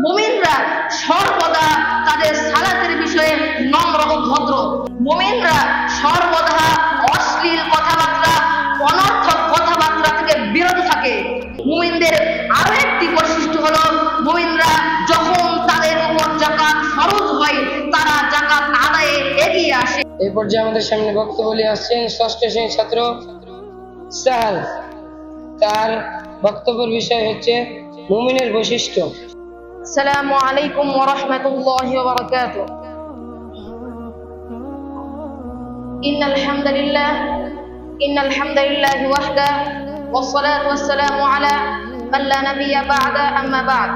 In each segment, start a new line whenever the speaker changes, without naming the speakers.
মুমিনরা সর্বদা তাদের সালাতের বিষয়ে নম্র ও ভদ্র। মুমিনরা সর্বদা অশ্লীল কথাবার্তা, অনর্থক কথাবার্তা থেকে বিরত থাকে। মুমিনদের আরো একটি বৈশিষ্ট্য হলো, মুমিনরা যখন তাদের উপর যাকাত ফরজ হয় তারা যাকাত আদায়ে এগিয়ে আসে।
এই পর্যায়ে আমাদের সামনে বক্তব্য নিয়ে আসছেন ষষ্ঠ শ্রেণীর ছাত্র সাহাল। তার বক্তব্যের বিষয় হচ্ছে মুমিনের বৈশিষ্ট্য।
আসসালামু আলাইকুম ওয়া রাহমাতুল্লাহি ওয়া বারাকাতুহু। ইন্নাল হামদালিল্লাহি ওয়াহদা ওয়াস সালাতু ওয়াস সালামু আলা মান লা নাবিয়্যা বা'দা, আম্মা বা'দ।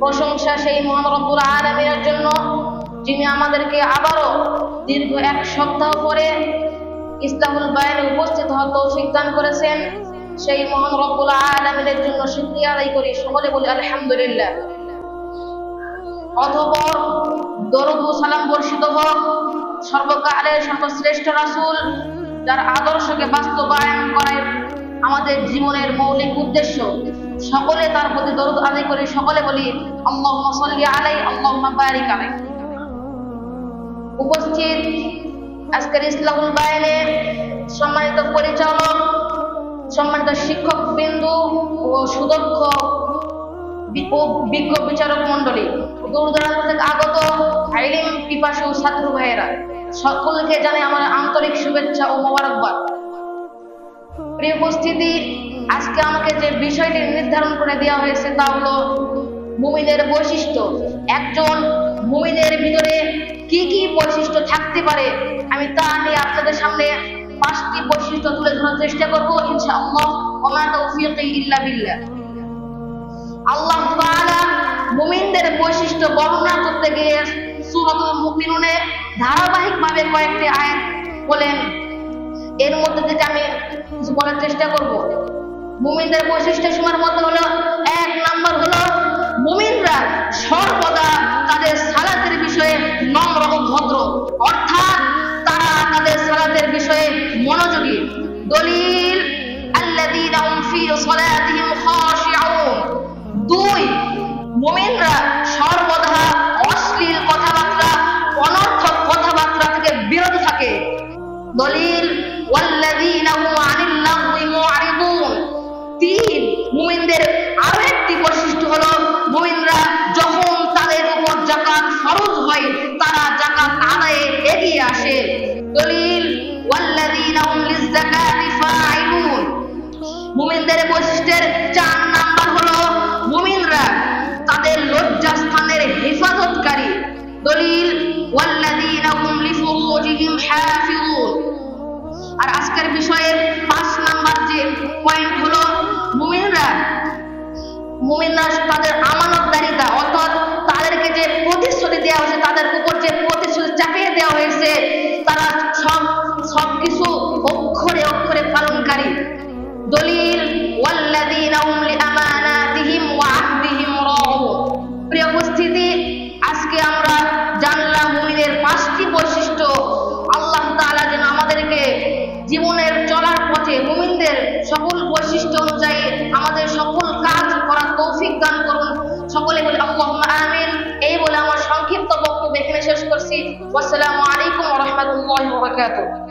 প্রশংসা সেই মহান রব্বুল আলামিনের জন্য, যিনি আমাদেরকে আবারও দীর্ঘ এক সপ্তাহ পরে ইসলাহুল বায়ানে উপস্থিত হওয়ার তৌফিক দান করেছেন। সেই মহান রব্বুল আলামিনের জন্য শুকরিয়া আদায় করি। সকলে বলি আলহামদুলিল্লাহ। অতঃপর দরুদ ও সালাম বর্ষিত হোক সর্বকালের সর্বশ্রেষ্ঠ রাসূল, যার আদর্শকে বাস্তবায়ন করাই আমাদের জীবনের মৌলিক উদ্দেশ্য। সকলে তার প্রতি দরুদ আদায় করি। সকলে বলি আল্লাহুম্মা সাল্লি আলাইহি আল্লাহুম্মা বারিক আলাইহি। উপস্থিত আজকের ইসলাহুল বায়ানের সম্মানিত পরিচালক, সম্মানিত শিক্ষক বিন্দু ও সুদক্ষ বিজ্ঞ বিচারক মন্ডলী, দূর দূরান্ত থেকে আগত ইলম পিপাসু ছাত্র ভাইয়েরা, সকলকে জানাই আমার আন্তরিক শুভেচ্ছা ও মোবারকবাদ। প্রিয় উপস্থিতি, আজকে আমাকে যে বিষয়টি নির্ধারণ করে দেওয়া হয়েছে তা হলো মুমিনের বৈশিষ্ট্য। একজন মুমিনের ভিতরে কি কি বৈশিষ্ট্য থাকতে পারে, আমি তা নিয়ে আপনাদের সামনে 5টি বৈশিষ্ট্য তুলে ধরার চেষ্টা করব ইনশাআল্লাহ। ওয়া মা তাওফীকি ইল্লা বিল্লাহ। আল্লাহ তাআলা মুমিনদের বৈশিষ্ট্য বর্ণনা করতে গিয়ে সূরাতুল মুমিনুনে ধারাবাহিকভাবে কয়েকটি আয়াত বলেন। এর মধ্যে থেকে আমি কিছু বলার চেষ্টা করব। মুমিনদের বৈশিষ্ট্য সীমার মধ্যে হলো, 1 নাম্বার হলো মুমিনরা সর্বদা তাদের সালাতের বিষয়ে নম্র ও ভদ্র, অর্থাৎ তারা তাদের সালাতের বিষয়ে মনোযোগী। দলিল আল্লাযীনা হুম ফী সালাতিহিম খাশিউন। 2, মুমিনরা সর্বদা অশ্লীল কথাবার্তা, অনর্থক কথাবার্তা থেকে বিরত থাকে। দলিল ওয়াল্লাযীনা হুম আনিল লাগwi মু'রিদুন। 3, মুমিনদের আরো একটি বৈশিষ্ট্য হলো, মুমিনরা যখন তাদের উপর যাকাত ফরজ হয় তারা যাকাত আদায়ে এগিয়ে আসে। দলিল ওয়াল্লাযীনা হুম লিয-যাকাতি ফাঈলুন। মুমিনদের বৈশিষ্ট্যের 4 নাম্বার হলো মুমিনরা তাদের লজ্জাস্থানের হেফাজতকারী। দলিল ওয়াল্লাযীনা হুম লিফুরুজিহিম হাফিজুন। আর আজকের বিষয়ের 5 নাম্বার যে পয়েন্ট হলো মুমিনরা তাদের আমানতদারিতা, অর্থাৎ তাদেরকে যে প্রতিশ্রুতি দেওয়া হয়েছে, তাদের উপর যে প্রতিশ্রুতি চাপিয়ে দেওয়া হয়েছে, তারা সবকিছু অক্ষরে অক্ষরে পালনকারী। দলিল ওয়াল্লাযীনা হুম লিআমানাতিহিম ওয়া আহদিহিম রাউন। প্রিয় উপস্থিতি, আজকে আমরা জানলাম মুমিনের 5টি বৈশিষ্ট্য। আল্লাহ তাআলা যেন আমাদেরকে জীবনের চলার পথে মুমিনদের সকল বৈশিষ্ট্য অনুযায়ী আমাদের সকল কাজ করার তৌফিক দান করুন। সকলে বলি আল্লাহুম্মা আমিন। এই বলে আমার সংক্ষিপ্ত বক্তব্য এখানে শেষ করছি। আসসালামু আলাইকুম ওয়া রাহমাতুল্লাহি ওয়া বারাকাতুহু।